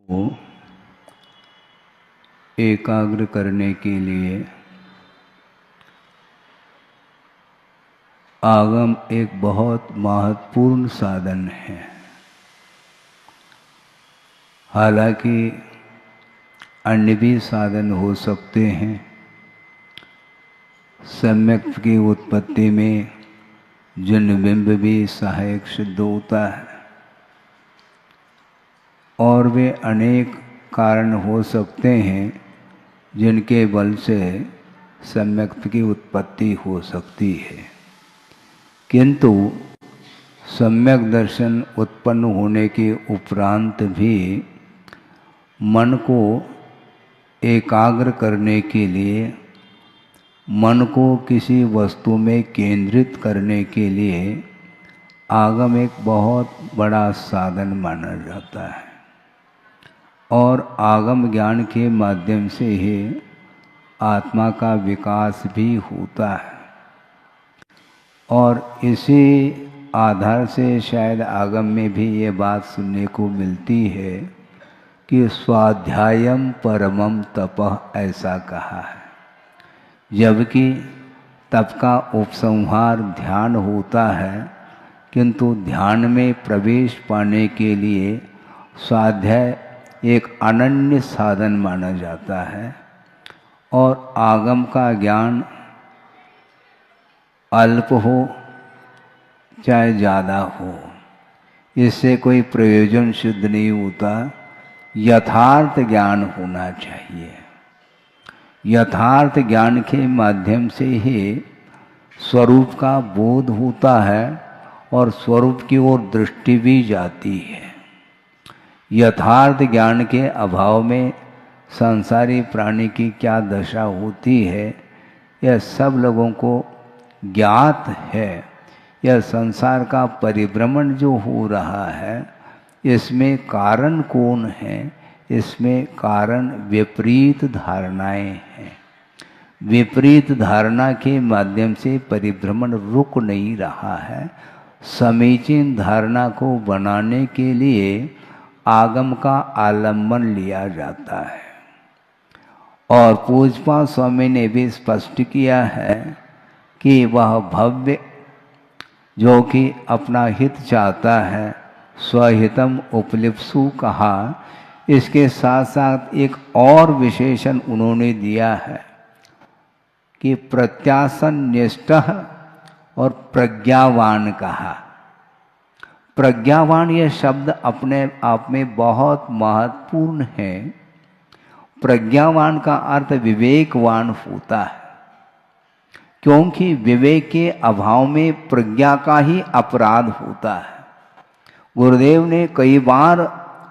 को एकाग्र करने के लिए आगम एक बहुत महत्वपूर्ण साधन है। हालांकि अन्य भी साधन हो सकते हैं। सम्यक की उत्पत्ति में जन्मबिंब भी सहायक सिद्ध होता है और वे अनेक कारण हो सकते हैं जिनके बल से सम्यक की उत्पत्ति हो सकती है। किंतु सम्यक दर्शन उत्पन्न होने के उपरांत भी मन को एकाग्र करने के लिए, मन को किसी वस्तु में केंद्रित करने के लिए आगम एक बहुत बड़ा साधन माना जाता है और आगम ज्ञान के माध्यम से ही आत्मा का विकास भी होता है। और इसी आधार से शायद आगम में भी ये बात सुनने को मिलती है कि स्वाध्यायम परमम तपः ऐसा कहा है। जबकि तप का उपसंहार ध्यान होता है, किंतु ध्यान में प्रवेश पाने के लिए स्वाध्याय एक अनन्य साधन माना जाता है और आगम का ज्ञान अल्प हो चाहे ज़्यादा हो, इससे कोई प्रयोजन सिद्ध नहीं होता। यथार्थ ज्ञान होना चाहिए। यथार्थ ज्ञान के माध्यम से ही स्वरूप का बोध होता है और स्वरूप की ओर दृष्टि भी जाती है। यथार्थ ज्ञान के अभाव में संसारी प्राणी की क्या दशा होती है, यह सब लोगों को ज्ञात है। यह संसार का परिभ्रमण जो हो रहा है, इसमें कारण कौन है? इसमें कारण विपरीत धारणाएं हैं। विपरीत धारणा के माध्यम से परिभ्रमण रुक नहीं रहा है। समीचीन धारणा को बनाने के लिए आगम का आलंबन लिया जाता है। और पूज्यपाद स्वामी ने भी स्पष्ट किया है कि वह भव्य जो कि अपना हित चाहता है, स्वहितम उपलिप्सु कहा। इसके साथ साथ एक और विशेषण उन्होंने दिया है कि प्रत्यासन्निष्ठ और प्रज्ञावान कहा। प्रज्ञावान यह शब्द अपने आप में बहुत महत्वपूर्ण है। प्रज्ञावान का अर्थ विवेकवान होता है, क्योंकि विवेक के अभाव में प्रज्ञा का ही अपराध होता है। गुरुदेव ने कई बार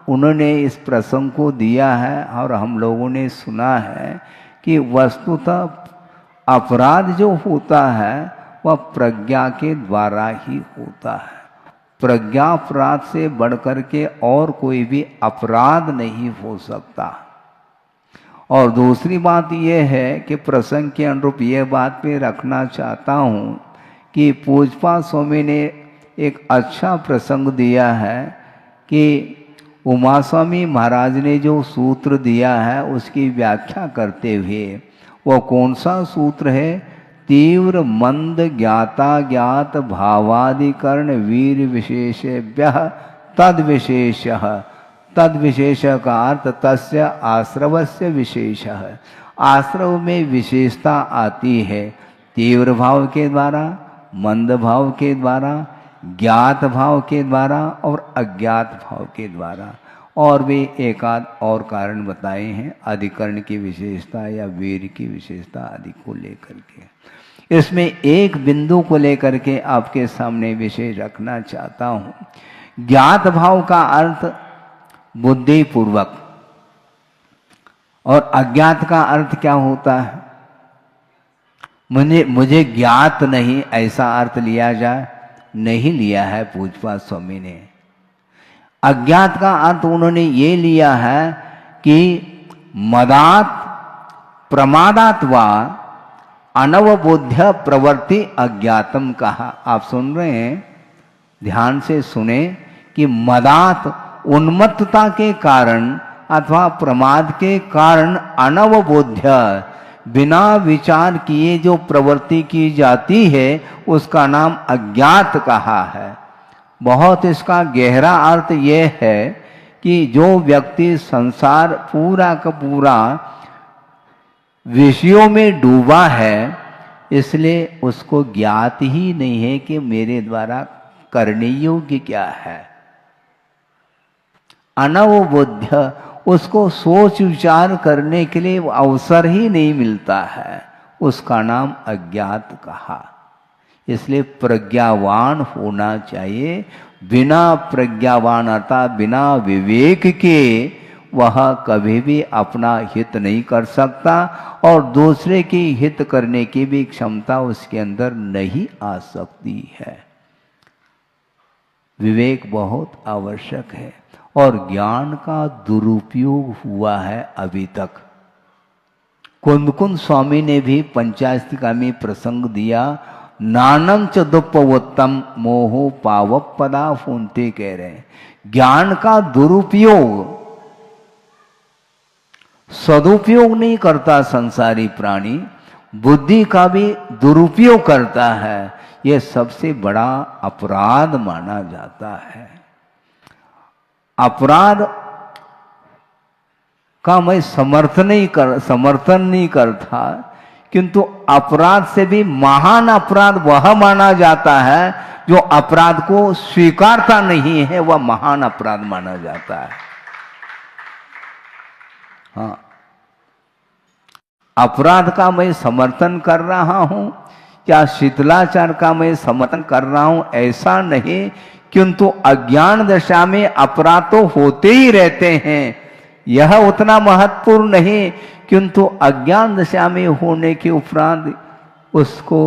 उन्होंने इस प्रसंग को दिया है और हम लोगों ने सुना है कि वस्तुतः अपराध जो होता है वह प्रज्ञा के द्वारा ही होता है। प्रज्ञा अपराध से बढ़कर के और कोई भी अपराध नहीं हो सकता। और दूसरी बात यह है कि प्रसंग के अनुरूप यह बात पे रखना चाहता हूँ कि पूज्यपाद स्वामी ने एक अच्छा प्रसंग दिया है कि उमा स्वामी महाराज ने जो सूत्र दिया है उसकी व्याख्या करते हुए, वो कौन सा सूत्र है? तीव्र मंद ज्ञाता ज्ञात भावादिकरण वीर विशेषेभ्य तद विशेषः। तद विशेष का अर्थ तस्य आश्रवस्य विशेष है। आश्रव में विशेषता आती है तीव्र भाव के द्वारा, मंद भाव के द्वारा, ज्ञात भाव के द्वारा और अज्ञात भाव के द्वारा। और भी एकाध और कारण बताए हैं, अधिकरण की विशेषता या वीर की विशेषता आदि को लेकर के। इसमें एक बिंदु को लेकर के आपके सामने विषय रखना चाहता हूँ। ज्ञात भाव का अर्थ बुद्धि पूर्वक, और अज्ञात का अर्थ क्या होता है? मुझे ज्ञात नहीं, ऐसा अर्थ लिया जाए? नहीं लिया है पूज्यपाद स्वामी ने। अज्ञात का अर्थ उन्होंने ये लिया है कि मदात प्रमादात वा अनवबोध्य प्रवृत्ति अज्ञातम कहा। आप सुन रहे हैं, ध्यान से सुने कि मदात उन्मत्तता के कारण अथवा प्रमाद के कारण अनवबोध्य बिना विचार किए जो प्रवृत्ति की जाती है उसका नाम अज्ञात कहा है। बहुत इसका गहरा अर्थ यह है कि जो व्यक्ति संसार पूरा का पूरा विषयों में डूबा है, इसलिए उसको ज्ञात ही नहीं है कि मेरे द्वारा करने योग्य क्या है। अनवबोध्य, उसको सोच विचार करने के लिए अवसर ही नहीं मिलता है, उसका नाम अज्ञात कहा। इसलिए प्रज्ञावान होना चाहिए। बिना प्रज्ञावान अर्थात बिना विवेक के वह कभी भी अपना हित नहीं कर सकता और दूसरे की हित करने की भी क्षमता उसके अंदर नहीं आ सकती है। विवेक बहुत आवश्यक है और ज्ञान का दुरुपयोग हुआ है अभी तक। कुंद स्वामी ने भी पंचास्तिका में प्रसंग दिया, नानम च दुप्पवत्तम मोहो पावपदा फूनते कह रहे हैं। ज्ञान का दुरुपयोग, सदुपयोग नहीं करता संसारी प्राणी, बुद्धि का भी दुरुपयोग करता है। यह सबसे बड़ा अपराध माना जाता है। अपराध का मैं समर्थन नहीं करता, किंतु अपराध से भी महान अपराध वह माना जाता है जो अपराध को स्वीकारता नहीं है, वह महान अपराध माना जाता है। हाँ, अपराध का मैं समर्थन कर रहा हूं या शिथिलाचार का मैं समर्थन कर रहा हूं ऐसा नहीं, किंतु अज्ञान दशा में अपराध तो होते ही रहते हैं, यह उतना महत्वपूर्ण नहीं, किंतु अज्ञान दशा में होने के उपरांत उसको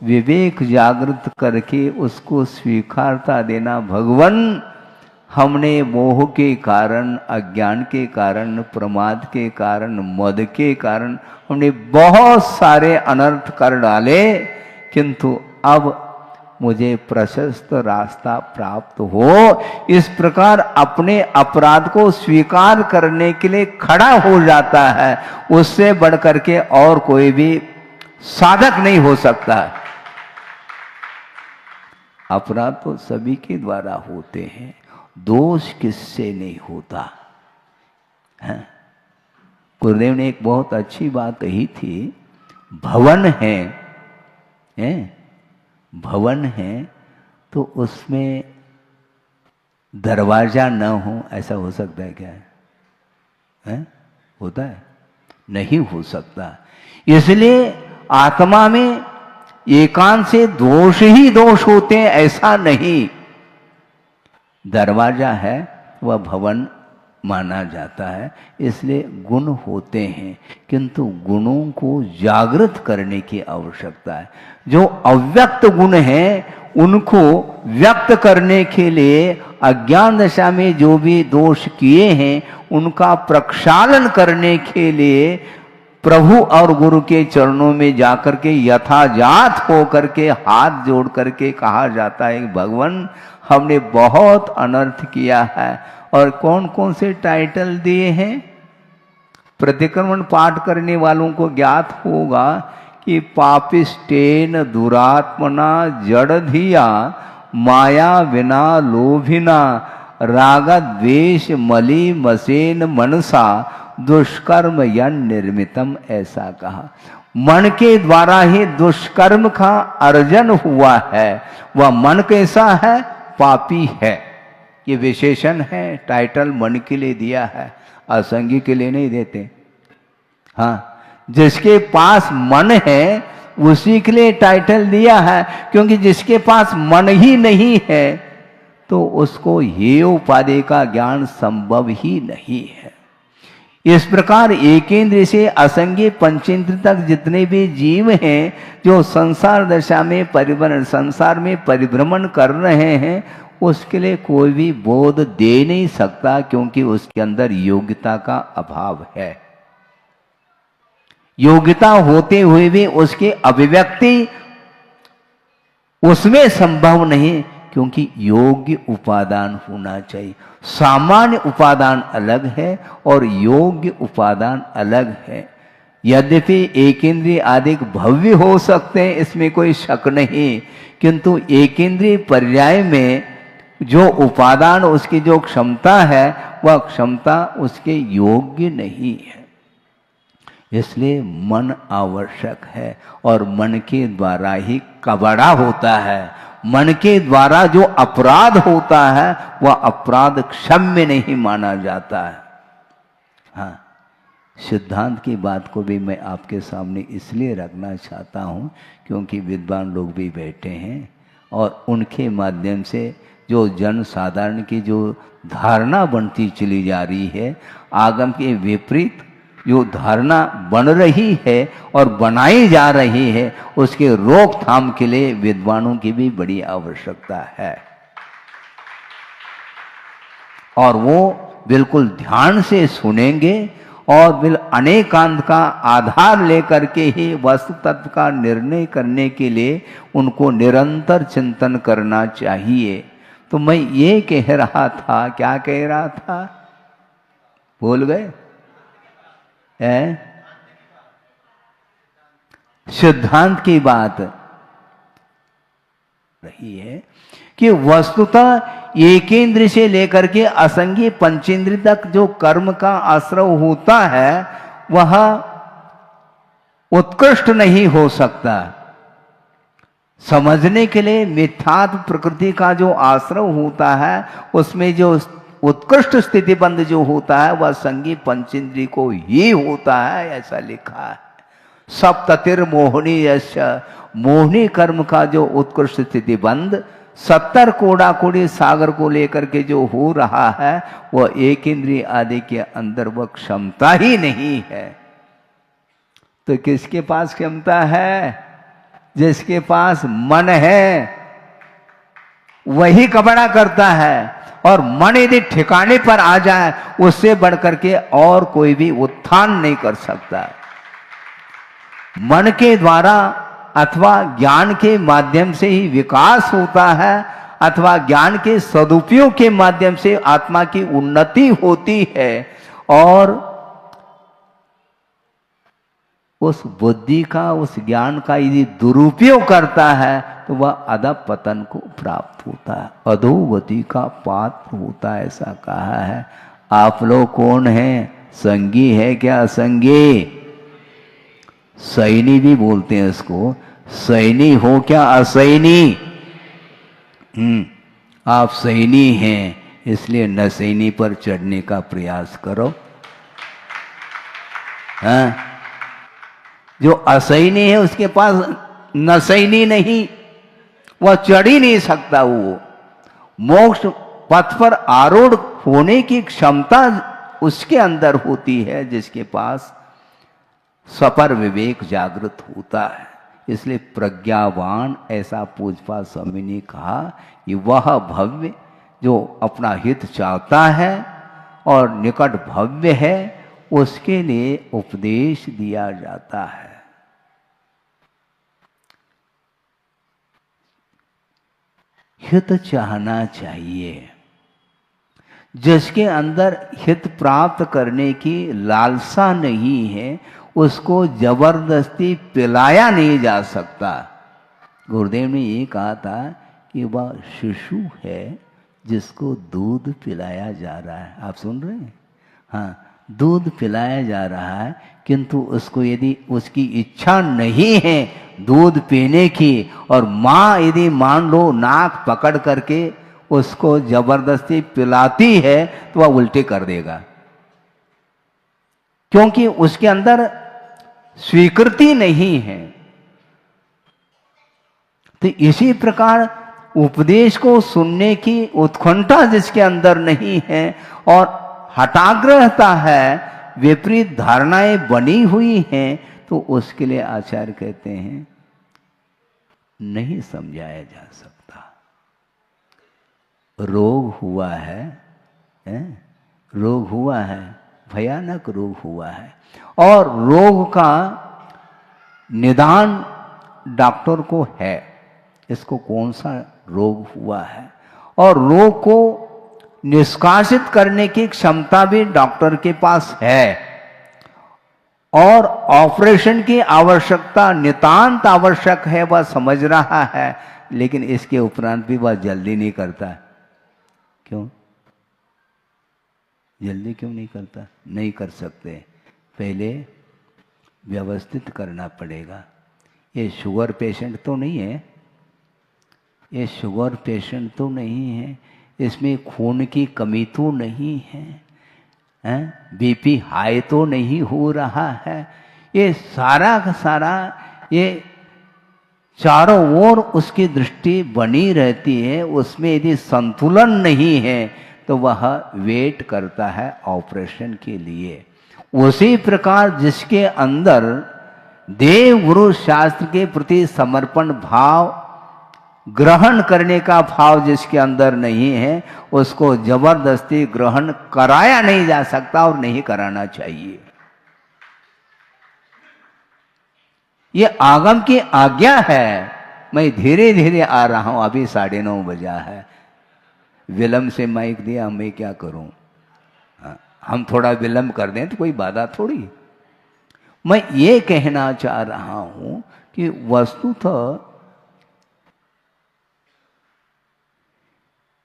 विवेक जागृत करके उसको स्वीकारता देना। भगवान, हमने मोह के कारण, अज्ञान के कारण, प्रमाद के कारण, मद के कारण हमने बहुत सारे अनर्थ कर डाले, किंतु अब मुझे प्रशस्त रास्ता प्राप्त हो। इस प्रकार अपने अपराध को स्वीकार करने के लिए खड़ा हो जाता है। उससे बढ़कर के और कोई भी साधक नहीं हो सकता। अपराध तो सभी के द्वारा होते हैं, दोष किससे नहीं होता है। गुरुदेव ने एक बहुत अच्छी बात कही थी, भवन है भवन है तो उसमें दरवाजा न हो, ऐसा हो सकता है क्या है? होता है? नहीं हो सकता। इसलिए आत्मा में एकांत से दोष ही दोष होते हैं, ऐसा नहीं। दरवाजा है वह भवन माना जाता है, इसलिए गुण होते हैं, किंतु गुणों को जागृत करने की आवश्यकता है। जो अव्यक्त गुण हैं उनको व्यक्त करने के लिए अज्ञान दशा में जो भी दोष किए हैं उनका प्रक्षालन करने के लिए प्रभु और गुरु के चरणों में जाकर के यथाजात होकर के हाथ जोड़ करके कहा जाता है, भगवान हमने बहुत अनर्थ किया है। और कौन कौन से टाइटल दिए हैं? प्रतिक्रमण पाठ करने वालों को ज्ञात होगा कि पापिष्टेन दुरात्मना जड़धिया माया विना लोभिना राग द्वेष मली मसेन मनसा दुष्कर्म यन निर्मितम, ऐसा कहा। मन के द्वारा ही दुष्कर्म का अर्जन हुआ है। वह मन कैसा है? पापी है। ये विशेषण है, टाइटल मन के लिए दिया है, असंगी के लिए नहीं देते। हाँ, जिसके पास मन है उसी के लिए टाइटल दिया है, क्योंकि जिसके पास मन ही नहीं है तो उसको ये उपाधि का ज्ञान संभव ही नहीं है। इस प्रकार एकेंद्र से असंगी पंचेंद्र तक जितने भी जीव हैं जो संसार दशा में संसार में परिभ्रमण कर रहे हैं, उसके लिए कोई भी बोध दे नहीं सकता, क्योंकि उसके अंदर योग्यता का अभाव है। योग्यता होते हुए भी उसकी अभिव्यक्ति उसमें संभव नहीं, क्योंकि योग्य उपादान होना चाहिए। सामान्य उपादान अलग है और योग्य उपादान अलग है। यद्यपि एक इंद्रिय अधिक भव्य हो सकते हैं, इसमें कोई शक नहीं, किंतु एक इंद्रिय पर्याय में जो उपादान, उसकी जो क्षमता है, वह क्षमता उसके योग्य नहीं है। इसलिए मन आवश्यक है और मन के द्वारा ही कबड़ा होता है। मन के द्वारा जो अपराध होता है वह अपराध क्षम्य नहीं माना जाता है। हाँ, सिद्धांत की बात को भी मैं आपके सामने इसलिए रखना चाहता हूँ क्योंकि विद्वान लोग भी बैठे हैं और उनके माध्यम से जो जन साधारण की जो धारणा बनती चली जा रही है, आगम के विपरीत जो धारणा बन रही है और बनाई जा रही है, उसके रोकथाम के लिए विद्वानों की भी बड़ी आवश्यकता है। और वो बिल्कुल ध्यान से सुनेंगे और अनेकांत का आधार लेकर के ही वस्तु तत्व का निर्णय करने के लिए उनको निरंतर चिंतन करना चाहिए। तो मैं ये कह रहा था, क्या कह रहा था, भूल गए? सिद्धांत की बात रही है कि वस्तुतः एकेंद्र से लेकर के असंगी पंचेंद्र तक जो कर्म का आश्रय होता है वह उत्कृष्ट नहीं हो सकता। समझने के लिए मिथ्यात्व प्रकृति का जो आश्रय होता है उसमें जो उत्कृष्ट स्थिति बंद जो होता है वह संगी पंचेंद्रिय को ही होता है, ऐसा लिखा है। सप्ततिर मोहनी यश, मोहनी कर्म का जो उत्कृष्ट स्थिति बंद 70 कोड़ा कोड़ी सागर को लेकर के जो हो रहा है वह एक इंद्रिय आदि के अंदर वह क्षमता ही नहीं है। तो किसके पास क्षमता है? जिसके पास मन है वही कबड़ा करता है, और मन यदि ठिकाने पर आ जाए उससे बढ़कर के और कोई भी उत्थान नहीं कर सकता। मन के द्वारा अथवा ज्ञान के माध्यम से ही विकास होता है अथवा ज्ञान के सदुपयोग के माध्यम से आत्मा की उन्नति होती है, और उस बुद्धि का, उस ज्ञान का यदि दुरुपयोग करता है तो वह अधः पतन को प्राप्त होता है, अधोगति का पात्र होता है, ऐसा कहा है। आप लोग कौन हैं? संगी है क्या? असंगी, सैनी भी बोलते हैं इसको। सैनी हो क्या असैनी? आप सैनी हैं, इसलिए नसैनी पर चढ़ने का प्रयास करो। हाँ, जो असैनी है उसके पास नसैनी नहीं, वह चढ़ ही नहीं सकता। वो मोक्ष पथ पर आरूढ़ होने की क्षमता उसके अंदर होती है जिसके पास सपर विवेक जागृत होता है। इसलिए प्रज्ञावान, ऐसा पूजपा स्वामी ने कहा कि वह भव्य जो अपना हित चाहता है और निकट भव्य है, उसके लिए उपदेश दिया जाता है। हित चाहना चाहिए। जिसके अंदर हित प्राप्त करने की लालसा नहीं है उसको जबरदस्ती पिलाया नहीं जा सकता। गुरुदेव ने ये कहा था कि वह शिशु है जिसको दूध पिलाया जा रहा है। आप सुन रहे हैं? हाँ, दूध पिलाया जा रहा है, किंतु उसको यदि उसकी इच्छा नहीं है दूध पीने की, और माँ यदि मान लो नाक पकड़ करके उसको जबरदस्ती पिलाती है तो वह उल्टे कर देगा, क्योंकि उसके अंदर स्वीकृति नहीं है। तो इसी प्रकार उपदेश को सुनने की उत्कंठा जिसके अंदर नहीं है और हठाग्रहता है, विपरीत धारणाएं बनी हुई हैं, तो उसके लिए आचार्य कहते हैं नहीं समझाया जा सकता। रोग हुआ है, रोग हुआ है, भयानक रोग हुआ है, और रोग का निदान डॉक्टर को है, इसको कौन सा रोग हुआ है, और रोग को निष्कासित करने की क्षमता भी डॉक्टर के पास है, और ऑपरेशन की आवश्यकता नितांत आवश्यक है, वह समझ रहा है, लेकिन इसके उपरांत भी वह जल्दी नहीं करता। क्यों जल्दी क्यों नहीं करता? नहीं कर सकते, पहले व्यवस्थित करना पड़ेगा। ये शुगर पेशेंट तो नहीं है, ये शुगर पेशेंट तो नहीं है, इसमें खून की कमी तो नहीं है, बीपी हाई तो नहीं हो रहा है। ये सारा का सारा ये चारों ओर उसकी दृष्टि बनी रहती है, उसमें यदि संतुलन नहीं है तो वह वेट करता है ऑपरेशन के लिए। उसी प्रकार जिसके अंदर देव गुरु शास्त्र के प्रति समर्पण भाव, ग्रहण करने का भाव जिसके अंदर नहीं है, उसको जबरदस्ती ग्रहण कराया नहीं जा सकता और नहीं कराना चाहिए। ये आगम की आज्ञा है। मैं धीरे धीरे आ रहा हूं, अभी 9:30 बजा है, विलंब से माइक दिया, मैं क्या करूं? हम थोड़ा विलंब कर दें तो कोई बाधा थोड़ी। मैं ये कहना चाह रहा हूं कि वस्तुतः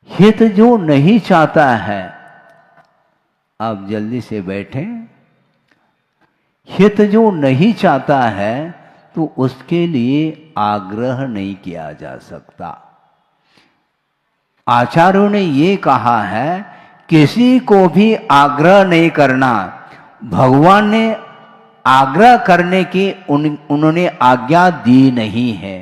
हित जो नहीं चाहता है, आप जल्दी से बैठें, हित जो नहीं चाहता है तो उसके लिए आग्रह नहीं किया जा सकता। आचार्यों ने ये कहा है किसी को भी आग्रह नहीं करना। भगवान ने आग्रह करने की उन्होंने आज्ञा दी नहीं है,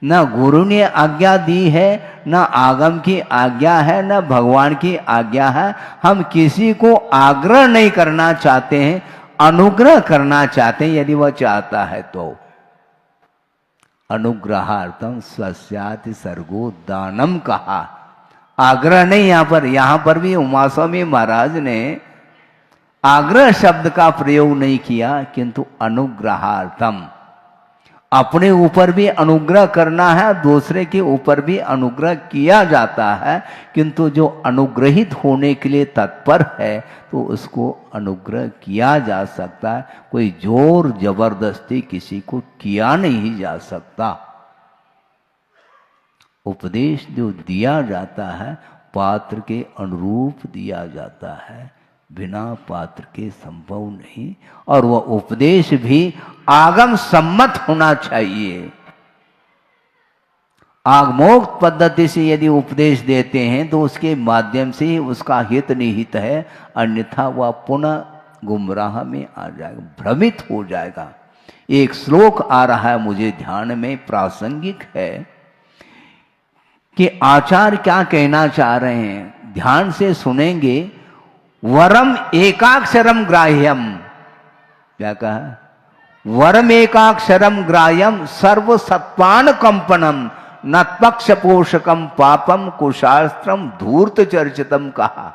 न गुरु ने आज्ञा दी है, न आगम की आज्ञा है, न भगवान की आज्ञा है। हम किसी को आग्रह नहीं करना चाहते हैं, अनुग्रह करना चाहते हैं। यदि वह चाहता है तो अनुग्रहार्थम स्वस्याति सर्गो दानम कहा, आग्रह नहीं। यहां पर भी उमास्वामी महाराज ने आग्रह शब्द का प्रयोग नहीं किया, किंतु अनुग्रहार्थम, अपने ऊपर भी अनुग्रह करना है, दूसरे के ऊपर भी अनुग्रह किया जाता है, किंतु जो अनुग्रहित होने के लिए तत्पर है तो उसको अनुग्रह किया जा सकता है। कोई जोर जबरदस्ती किसी को किया नहीं जा सकता। उपदेश जो दिया जाता है पात्र के अनुरूप दिया जाता है, बिना पात्र के संभव नहीं। और वह उपदेश भी आगम सम्मत होना चाहिए। आगमोक्त पद्धति से यदि उपदेश देते हैं तो उसके माध्यम से ही उसका हित निहित है, अन्यथा वह पुनः गुमराह में आ जाएगा, भ्रमित हो जाएगा। एक श्लोक आ रहा है मुझे ध्यान में, प्रासंगिक है, कि आचार्य क्या कहना चाह रहे हैं, ध्यान से सुनेंगे। वरम एकाक्षरम ग्राह्यम, क्या कहा? वरम एकाक्षरम ग्राह्यम सर्व सत्वान कंपनम न पक्ष पोषकम पापम कुशास्त्रम धूर्त चर्चितम कहा।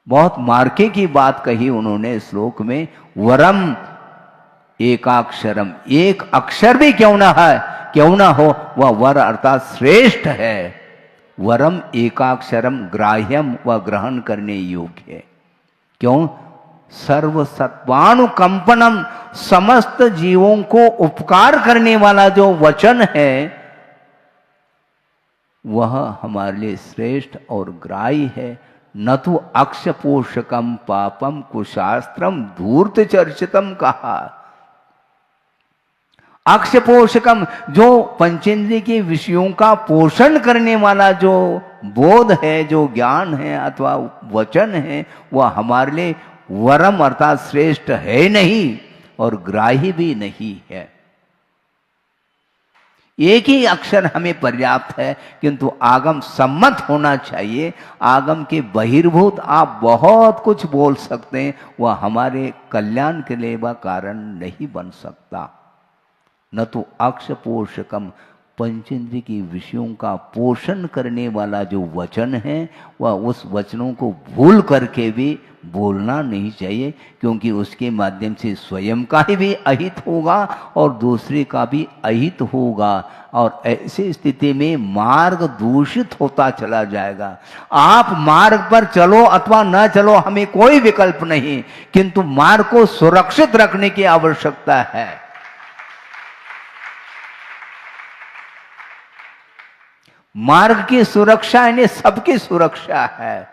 बहुत मार्के की बात कही उन्होंने श्लोक में। वरम एकाक्षरम, एक अक्षर भी क्यों ना है, क्यों ना हो, वह वर अर्थात श्रेष्ठ है। वरम एकाक्षरम ग्राह्यम, वह ग्रहण करने योग्य है। क्यों? सर्व सत्वानुकंपनम, समस्त जीवों को उपकार करने वाला जो वचन है वह हमारे लिए श्रेष्ठ और ग्राह्य है। न तो अक्षपोषकम पापम कुशास्त्रम धूर्त चर्चितम कहा। अक्षपोषकम, जो पंचेंद्रिय के विषयों का पोषण करने वाला जो बोध है, जो ज्ञान है अथवा वचन है, वह हमारे लिए वरम अर्थात श्रेष्ठ है नहीं और ग्राही भी नहीं है। एक ही अक्षर हमें पर्याप्त है, किंतु आगम सम्मत होना चाहिए। आगम के बहिर्भूत आप बहुत कुछ बोल सकते हैं, वह हमारे कल्याण के लिए वह कारण नहीं बन सकता। न तो अक्षपोषकम पंचेंद्रिय की विषयों का पोषण करने वाला जो वचन है वह उस वचनों को भूल करके भी बोलना नहीं चाहिए, क्योंकि उसके माध्यम से स्वयं का ही भी अहित होगा और दूसरे का भी अहित होगा, और ऐसी स्थिति में मार्ग दूषित होता चला जाएगा। आप मार्ग पर चलो अथवा न चलो, हमें कोई विकल्प नहीं, किंतु मार्ग को सुरक्षित रखने की आवश्यकता है। मार्ग की सुरक्षा यानी सबकी सुरक्षा है,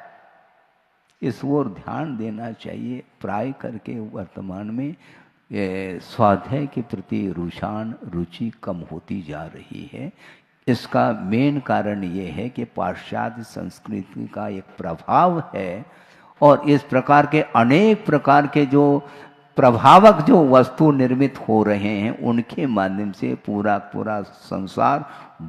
इस ओर ध्यान देना चाहिए। प्राय करके वर्तमान में स्वाध्याय के प्रति रुचि कम होती जा रही है। इसका मेन कारण ये है कि पाश्चात्य संस्कृति का एक प्रभाव है, और इस प्रकार के अनेक प्रकार के जो प्रभावक जो वस्तु निर्मित हो रहे हैं उनके माध्यम से पूरा संसार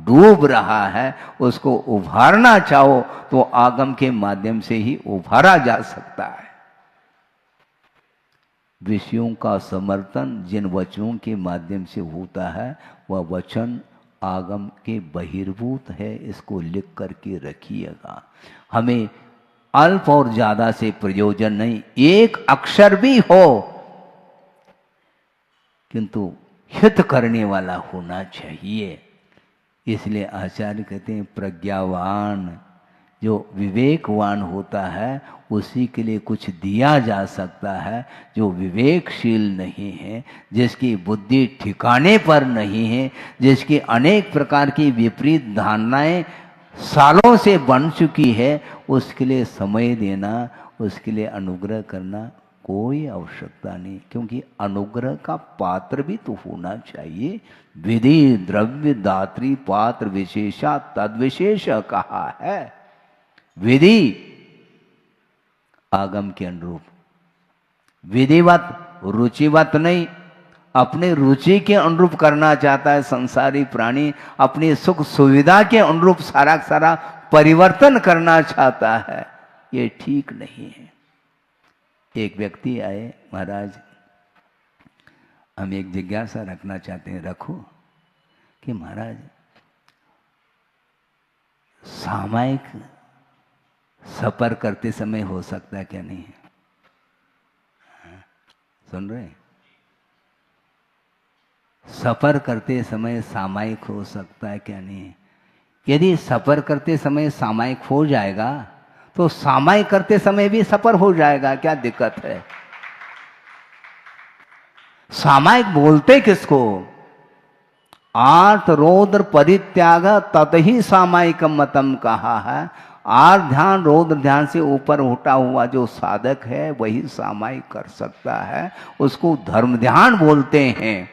डूब रहा है। उसको उभारना चाहो तो आगम के माध्यम से ही उभारा जा सकता है। विषयों का समर्थन जिन वचनों के माध्यम से होता है वह वचन आगम के बहिर्भूत है, इसको लिख करके रखिएगा। हमें अल्प और ज्यादा से प्रयोजन नहीं, एक अक्षर भी हो किंतु हित करने वाला होना चाहिए। इसलिए आचार्य कहते हैं प्रज्ञावान, जो विवेकवान होता है उसी के लिए कुछ दिया जा सकता है। जो विवेकशील नहीं है, जिसकी बुद्धि ठिकाने पर नहीं है, जिसकी अनेक प्रकार की विपरीत धारणाएं सालों से बन चुकी है, उसके लिए समय देना, उसके लिए अनुग्रह करना कोई आवश्यकता नहीं, क्योंकि अनुग्रह का पात्र भी तो होना चाहिए। विधि द्रव्य दात्री पात्र विशेषा तद्विशेष कहा है। विधि आगम के अनुरूप, विधिवत रुचिवत नहीं। अपने रुचि के अनुरूप करना चाहता है संसारी प्राणी, अपनी सुख सुविधा के अनुरूप सारा परिवर्तन करना चाहता है, ये ठीक नहीं है। एक व्यक्ति आए, महाराज हम एक जिज्ञासा रखना चाहते हैं, रखो। कि महाराज सामायिक सफर करते समय हो सकता है क्या? नहीं सुन रहे? सफर करते समय सामायिक हो सकता है क्या? नहीं। यदि सफर करते समय सामायिक हो जाएगा तो सामायिक करते समय भी सफर हो जाएगा, क्या दिक्कत है? सामायिक बोलते किसको? आर्त रौद्र परित्याग ततहि सामायिकम मतम कहा है। आर्त ध्यान रौद्र ध्यान से ऊपर उठा हुआ जो साधक है वही सामायिक कर सकता है, उसको धर्म ध्यान बोलते हैं।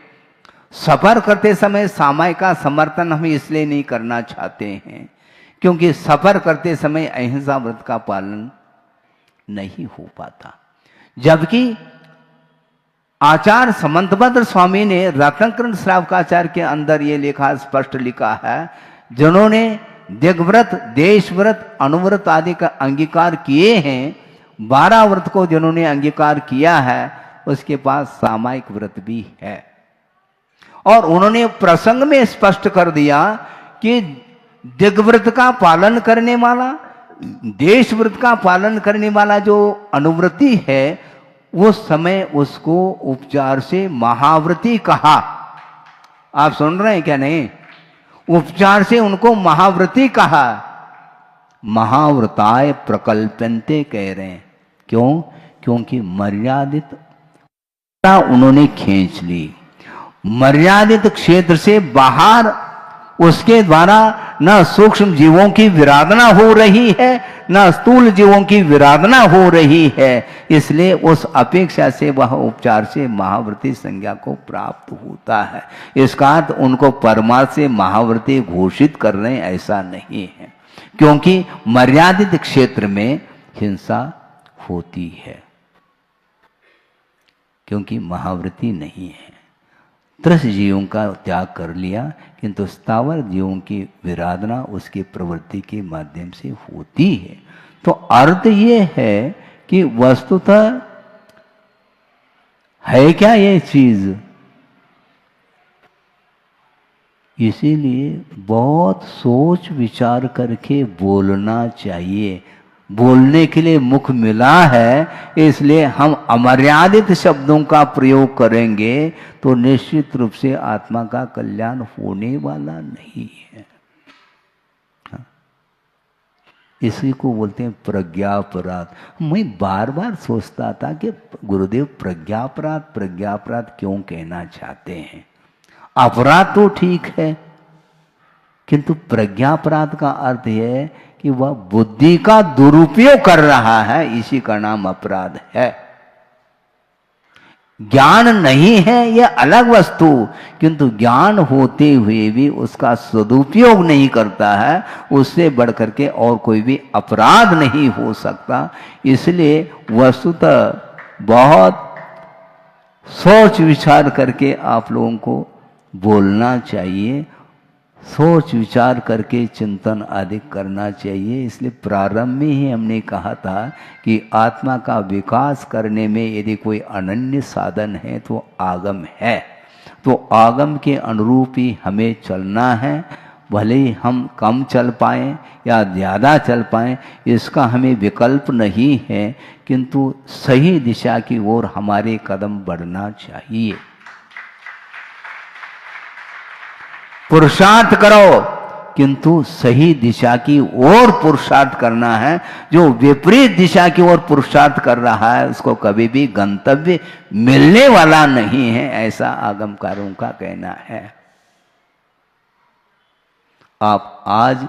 सफर करते समय सामायिक का समर्थन हम इसलिए नहीं करना चाहते हैं क्योंकि सफर करते समय अहिंसा व्रत का पालन नहीं हो पाता। जबकि आचार्य समंतभद्र स्वामी ने रत्नाकरण श्रावकाचार्य के अंदर ये लिखा, स्पष्ट लिखा है, जिन्होंने दिग्व्रत, देशव्रत, अनुव्रत आदि का अंगीकार किए हैं, 12 व्रत को जिन्होंने अंगीकार किया है उसके पास सामायिक व्रत भी है। और उन्होंने प्रसंग में स्पष्ट कर दिया कि दिग्व्रत का पालन करने वाला, देशव्रत का पालन करने वाला जो अनुव्रती है उस समय उसको उपचार से महाव्रती कहा। आप सुन रहे हैं क्या? नहीं, उपचार से उनको महाव्रती कहा। महाव्रताय प्रकल्पन्ते कह रहे हैं। क्यों? क्योंकि मर्यादित उन्होंने खींच ली, मर्यादित क्षेत्र से बाहर उसके द्वारा न सूक्ष्म जीवों की विराधना हो रही है न स्थूल जीवों की विराधना हो रही है, इसलिए उस अपेक्षा से वह उपचार से महाव्रती संज्ञा को प्राप्त होता है। इसका अर्थ उनको परमार्थ से महाव्रती घोषित कर रहे हैं ऐसा नहीं है, क्योंकि मर्यादित क्षेत्र में हिंसा होती है, क्योंकि महाव्रती नहीं है। त्रस जीवों का त्याग कर लिया, किंतु स्थावर जीवों की विराधना उसकी प्रवृत्ति के माध्यम से होती है। तो अर्थ ये है कि वस्तुतः है क्या ये चीज? इसीलिए बहुत सोच विचार करके बोलना चाहिए। बोलने के लिए मुख मिला है, इसलिए हम अमर्यादित शब्दों का प्रयोग करेंगे तो निश्चित रूप से आत्मा का कल्याण होने वाला नहीं है। इसी को बोलते हैं प्रज्ञापराध। मैं बार बार सोचता था कि गुरुदेव प्रज्ञापराध क्यों कहना चाहते हैं। अपराध तो ठीक है, किंतु प्रज्ञापराध का अर्थ है कि वह बुद्धि का दुरुपयोग कर रहा है, इसी का नाम अपराध है। ज्ञान नहीं है यह अलग वस्तु, किंतु ज्ञान होते हुए भी उसका सदुपयोग नहीं करता है, उससे बढ़कर के और कोई भी अपराध नहीं हो सकता। इसलिए वस्तुतः बहुत सोच विचार करके आप लोगों को बोलना चाहिए, सोच विचार करके चिंतन अधिक करना चाहिए। इसलिए प्रारंभ में ही हमने कहा था कि आत्मा का विकास करने में यदि कोई अनन्य साधन है तो आगम है। तो आगम के अनुरूप ही हमें चलना है। भले ही हम कम चल पाएँ या ज़्यादा चल पाएँ, इसका हमें विकल्प नहीं है, किंतु सही दिशा की ओर हमारे कदम बढ़ना चाहिए। पुरुषार्थ करो, किंतु सही दिशा की ओर पुरुषार्थ करना है। जो विपरीत दिशा की ओर पुरुषार्थ कर रहा है उसको कभी भी गंतव्य मिलने वाला नहीं है, ऐसा आगमकारों का कहना है। आप आज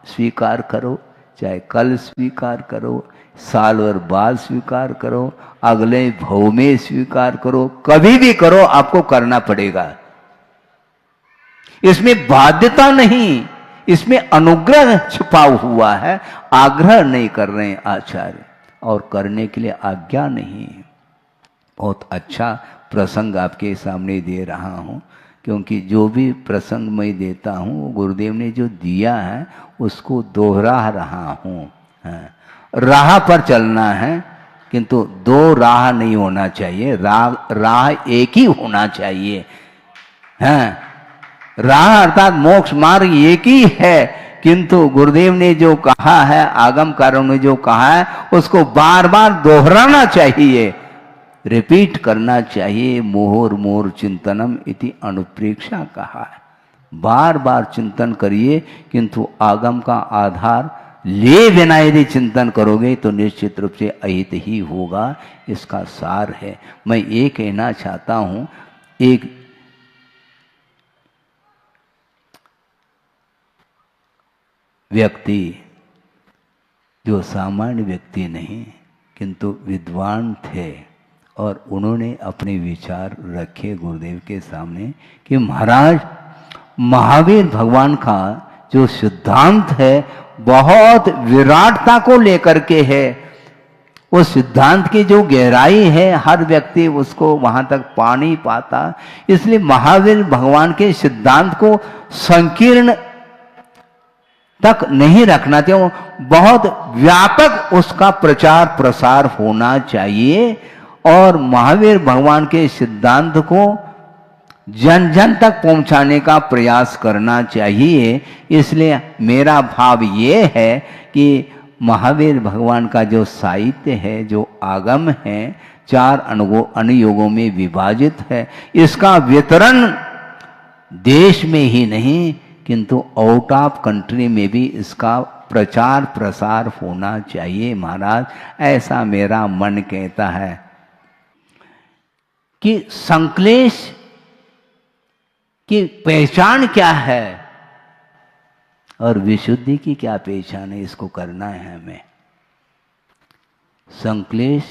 स्वीकार करो, चाहे कल स्वीकार करो, साल भर बाद स्वीकार करो, अगले भव में स्वीकार करो, कभी भी करो, आपको करना पड़ेगा। इसमें बाध्यता नहीं, इसमें अनुग्रह छुपा हुआ है। आग्रह नहीं कर रहे हैं आचार्य, और करने के लिए आज्ञा नहीं। बहुत अच्छा प्रसंग आपके सामने दे रहा हूँ, क्योंकि जो भी प्रसंग मैं देता हूँ वो गुरुदेव ने जो दिया है उसको दोहरा रहा हूँ। राह पर चलना है, किंतु दो राह नहीं होना चाहिए, राह एक ही होना चाहिए। राह अर्थात मोक्ष मार्ग एक ही है, किंतु गुरुदेव ने जो कहा है, आगमकारों ने जो कहा है, उसको बार बार दोहराना चाहिए, रिपीट करना चाहिए। मुहुर्मुहुर् चिंतनम इति अनुप्रेक्षा कहा है। बार बार चिंतन करिए, किंतु आगम का आधार ले बिना यदि चिंतन करोगे तो निश्चित रूप से अहित ही होगा। इसका सार है। मैं ये कहना चाहता हूँ, एक व्यक्ति जो सामान्य व्यक्ति नहीं किंतु विद्वान थे, और उन्होंने अपने विचार रखे गुरुदेव के सामने कि महाराज, महावीर भगवान का जो सिद्धांत है बहुत विराटता को लेकर के है। उस सिद्धांत की जो गहराई है हर व्यक्ति उसको वहां तक पा नहीं पाता। इसलिए महावीर भगवान के सिद्धांत को संकीर्ण तक नहीं रखना चाहिए, बहुत व्यापक उसका प्रचार प्रसार होना चाहिए, और महावीर भगवान के सिद्धांत को जन जन तक पहुंचाने का प्रयास करना चाहिए। इसलिए मेरा भाव ये है कि महावीर भगवान का जो साहित्य है, जो आगम है, 4 अनुयोगों में विभाजित है, इसका वितरण देश में ही नहीं किंतु आउट ऑफ कंट्री में भी इसका प्रचार प्रसार होना चाहिए महाराज, ऐसा मेरा मन कहता है। कि संक्लेश की पहचान क्या है और विशुद्धि की क्या पहचान है, इसको करना है हमें। संक्लेश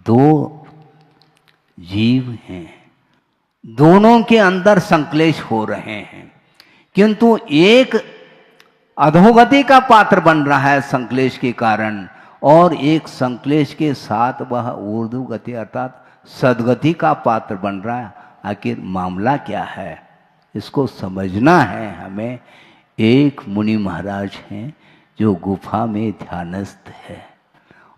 2 जीव हैं, दोनों के अंदर संक्लेश हो रहे हैं, किंतु एक अधोगति का पात्र बन रहा है संक्लेश के कारण, और एक संक्लेश के साथ वह ऊर्ध्व गति अर्थात सद्गति का पात्र बन रहा है। आखिर मामला क्या है, इसको समझना है हमें। एक मुनि महाराज हैं जो गुफा में ध्यानस्थ है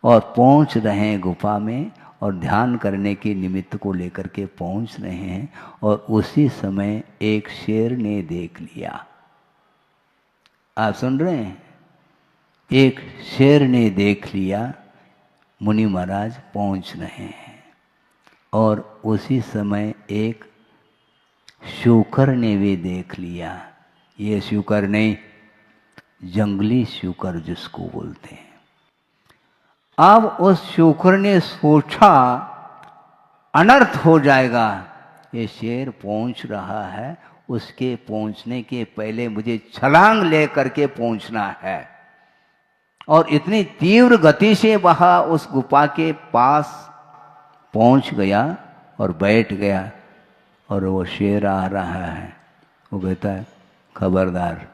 और पहुंच रहे हैं गुफा में, और ध्यान करने के निमित्त को लेकर के पहुंच रहे हैं। और उसी समय एक शेर ने देख लिया। आप सुन रहे हैं? एक शेर ने देख लिया, मुनि महाराज पहुंच रहे हैं। और उसी समय एक शूकर ने भी देख लिया। ये शूकर नहीं, जंगली शूकर जिसको बोलते हैं। अब उस शूकर ने सोचा अनर्थ हो जाएगा, ये शेर पहुंच रहा है, उसके पहुंचने के पहले मुझे छलांग ले करके पहुंचना है। और इतनी तीव्र गति से वह उस गुफा के पास पहुंच गया और बैठ गया। और वो शेर आ रहा है, वो कहता है खबरदार,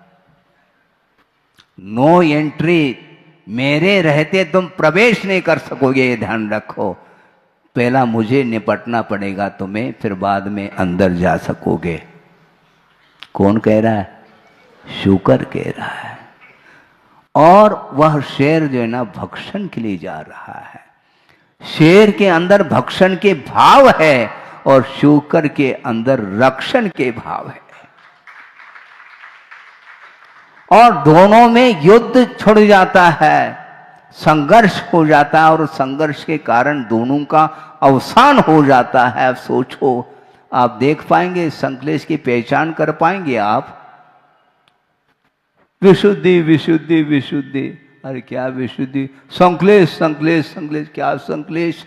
नो एंट्री, मेरे रहते तुम प्रवेश नहीं कर सकोगे, ये ध्यान रखो। पहला मुझे निपटना पड़ेगा तुम्हें, फिर बाद में अंदर जा सकोगे। कौन कह रहा है? शूकर कह रहा है। और वह शेर जो है ना भक्षण के लिए जा रहा है। शेर के अंदर भक्षण के भाव है और शूकर के अंदर रक्षण के भाव है। और दोनों में युद्ध छिड़ जाता है, संघर्ष हो जाता है। और संघर्ष के कारण दोनों का अवसान हो जाता है। अब सोचो, आप देख पाएंगे संश्लेष की पहचान कर पाएंगे आप? विशुद्धि विशुद्धि विशुद्धि, अरे क्या विशुद्धि? संश्लेष संश्लेष संश्लेष, क्या संश्लेष?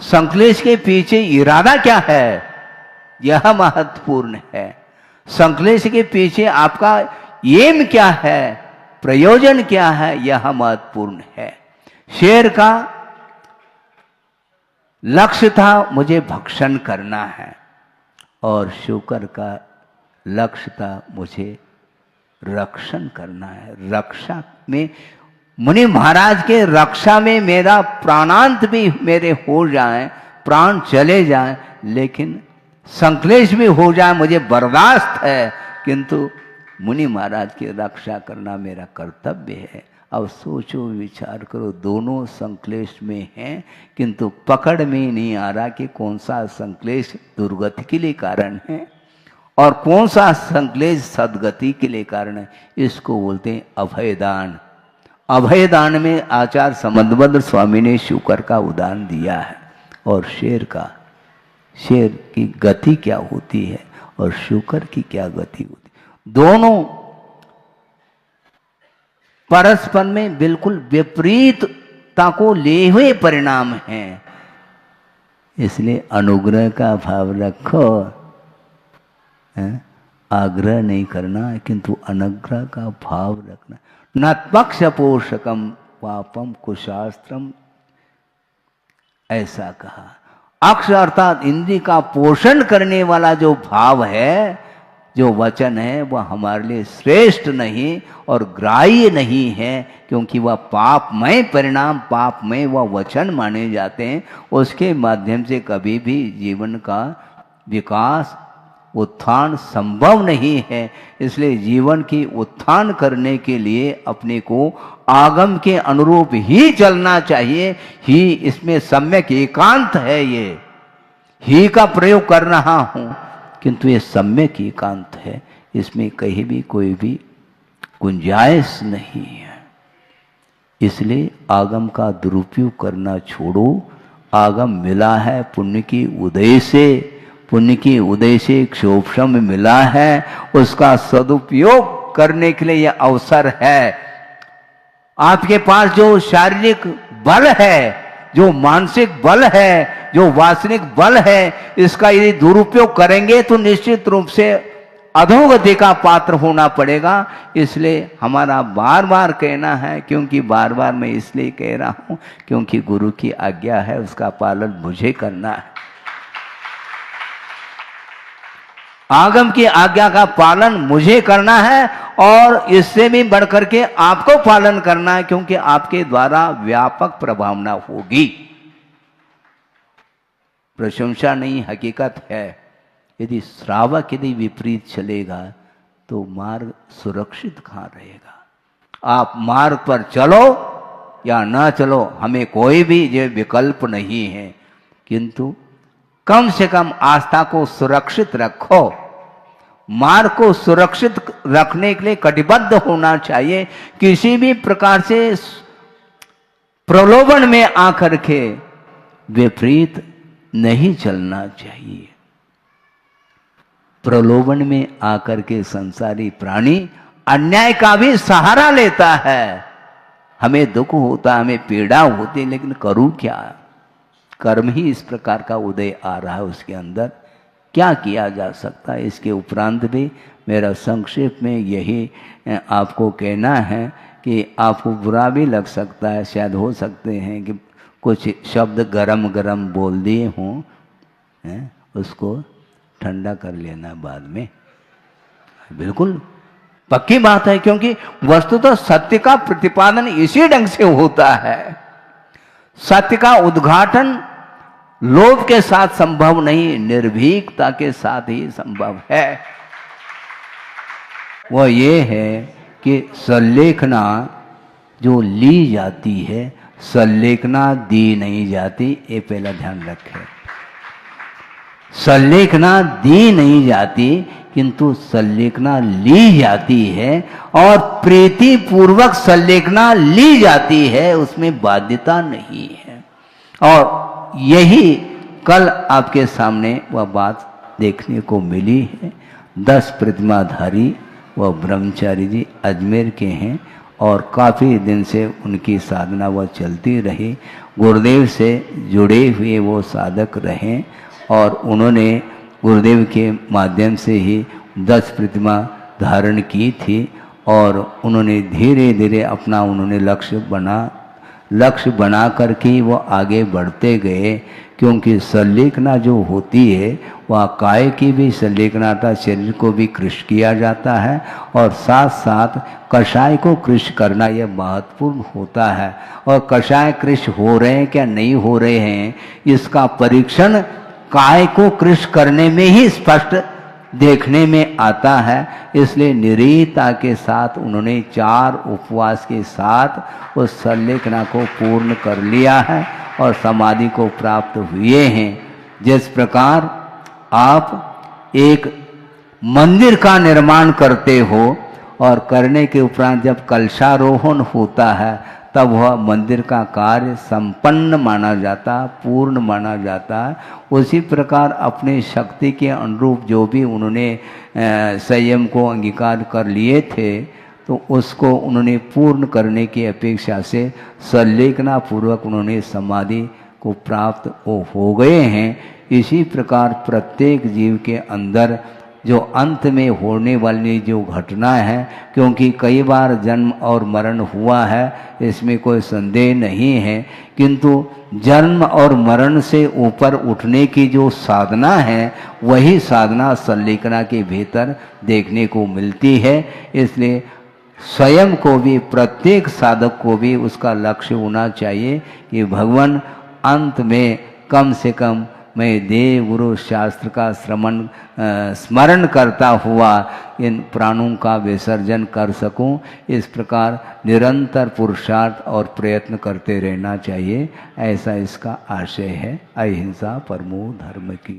संश्लेष के पीछे इरादा क्या है, यह महत्वपूर्ण है। संश्लेष के पीछे आपका एम क्या है, प्रयोजन क्या है, यह महत्वपूर्ण है। शेर का लक्ष्य था मुझे भक्षण करना है, और शूकर का लक्ष्य था मुझे रक्षण करना है। रक्षा में, मुनि महाराज के रक्षा में मेरा प्राणांत भी मेरे हो जाए, प्राण चले जाए, लेकिन संश्लेष भी हो जाए, मुझे बर्दाश्त है, किंतु मुनि महाराज की रक्षा करना मेरा कर्तव्य है। अब सोचो विचार करो, दोनों संश्लेष में हैं, किंतु पकड़ में नहीं आ रहा कि कौन सा संश्लेष दुर्गति के लिए कारण है और कौन सा संश्लेष सद्गति के लिए कारण है। इसको बोलते हैं अभयदान। अभयदान में आचार्य समंतभद्र स्वामी ने शूकर का उदाहरण दिया है, और शेर का, शेर की गति क्या होती है और शूकर की क्या गति होती है। दोनों परस्पर में बिल्कुल विपरीतता को लिए हुए परिणाम हैं। इसलिए अनुग्रह का भाव रखो, आग्रह नहीं करना, किंतु अनुग्रह का भाव रखना। न पक्ष पोषकम पापम कुशास्त्रम, ऐसा कहा। अक्ष अर्थात इंद्रिय का पोषण करने वाला जो भाव है, जो वचन है, वह हमारे लिए श्रेष्ठ नहीं और ग्राह्य नहीं है, क्योंकि वह पापमय परिणाम, पापमय वह वचन माने जाते हैं। उसके माध्यम से कभी भी जीवन का विकास, उत्थान संभव नहीं है। इसलिए जीवन की उत्थान करने के लिए अपने को आगम के अनुरूप ही चलना चाहिए। ही इसमें सम्यक एकांत है। ये ही का प्रयोग कर रहा हूँ, किंतु ये सम्यक एकांत है, इसमें कहीं भी कोई भी गुंजाइश नहीं है। इसलिए आगम का दुरुपयोग करना छोड़ो। आगम मिला है पुण्य की उदय से, पुण्य की उदय से क्षोभम मिला है, उसका सदुपयोग करने के लिए यह अवसर है। आपके पास जो शारीरिक बल है, जो मानसिक बल है, जो वासनिक बल है, इसका यदि दुरुपयोग करेंगे तो निश्चित रूप से अधोगति का पात्र होना पड़ेगा। इसलिए हमारा बार बार कहना है, क्योंकि बार बार मैं इसलिए कह रहा हूं क्योंकि गुरु की आज्ञा है, उसका पालन मुझे करना है। आगम की आज्ञा का पालन मुझे करना है, और इससे भी बढ़कर के आपको पालन करना है, क्योंकि आपके द्वारा व्यापक प्रभावना होगी। प्रशंसा नहीं, हकीकत है। यदि श्रावक यदि विपरीत चलेगा तो मार्ग सुरक्षित कहाँ रहेगा। आप मार्ग पर चलो, या न चलो, हमें कोई भी ये विकल्प नहीं है, किंतु कम से कम आस्था को सुरक्षित रखो। मार्ग को सुरक्षित रखने के लिए कटिबद्ध होना चाहिए। किसी भी प्रकार से प्रलोभन में आकर के विपरीत नहीं चलना चाहिए। प्रलोभन में आकर के संसारी प्राणी अन्याय का भी सहारा लेता है। हमें दुख होता, हमें पीड़ा होती, लेकिन करूं क्या? कर्म ही इस प्रकार का उदय आ रहा है उसके अंदर, क्या किया जा सकता है? इसके उपरांत भी मेरा संक्षेप में यही आपको कहना है कि आपको बुरा भी लग सकता है, शायद हो सकते हैं कि कुछ शब्द गरम गरम बोल दिए हों, उसको ठंडा कर लेना बाद में। बिल्कुल पक्की बात है, क्योंकि वस्तुतः सत्य का प्रतिपादन इसी ढंग से होता है। सत्य का उद्घाटन लोभ के साथ संभव नहीं, निर्भीकता के साथ ही संभव है। वह ये है कि संलेखना जो ली जाती है, संलेखना दी नहीं जाती, ये पहला ध्यान रखें। संलेखना दी नहीं जाती, किंतु संलेखना ली जाती है, और प्रीति पूर्वक संलेखना ली जाती है, उसमें बाध्यता नहीं है। और यही कल आपके सामने वह बात देखने को मिली है। 10 प्रतिमाधारी वह ब्रह्मचारी जी अजमेर के हैं, और काफ़ी दिन से उनकी साधना वह चलती रही। गुरुदेव से जुड़े हुए वो साधक रहे, और उन्होंने गुरुदेव के माध्यम से ही 10 प्रतिमा धारण की थी, और उन्होंने धीरे धीरे अपना उन्होंने लक्ष्य बना करके वो आगे बढ़ते गए। क्योंकि संलेखना जो होती है वह काय की भी संलेखना था, शरीर को भी कृश किया जाता है, और साथ साथ कषाय को कृश करना यह महत्वपूर्ण होता है। और कषाय कृश हो रहे हैं क्या नहीं हो रहे हैं, इसका परीक्षण काय को कृश करने में ही स्पष्ट देखने में आता है। इसलिए निरीता के साथ उन्होंने 4 उपवास के साथ उस संलेखना को पूर्ण कर लिया है, और समाधि को प्राप्त हुए हैं। जिस प्रकार आप एक मंदिर का निर्माण करते हो, और करने के उपरांत जब कलशारोहण होता है, तब वह मंदिर का कार्य संपन्न माना जाता, पूर्ण माना जाता है। उसी प्रकार अपने शक्ति के अनुरूप जो भी उन्होंने संयम को अंगीकार कर लिए थे, तो उसको उन्होंने पूर्ण करने की अपेक्षा से संलेखना पूर्वक उन्होंने समाधि को प्राप्त हो गए हैं। इसी प्रकार प्रत्येक जीव के अंदर जो अंत में होने वाली जो घटना है, क्योंकि कई बार जन्म और मरण हुआ है, इसमें कोई संदेह नहीं है, किंतु जन्म और मरण से ऊपर उठने की जो साधना है, वही साधना संलेखना के भीतर देखने को मिलती है। इसलिए स्वयं को भी, प्रत्येक साधक को भी उसका लक्ष्य होना चाहिए कि भगवान अंत में कम से कम मैं देव गुरु शास्त्र का स्मरण करता हुआ इन प्राणों का विसर्जन कर सकूं। इस प्रकार निरंतर पुरुषार्थ और प्रयत्न करते रहना चाहिए, ऐसा इसका आशय है। अहिंसा परमो धर्म की।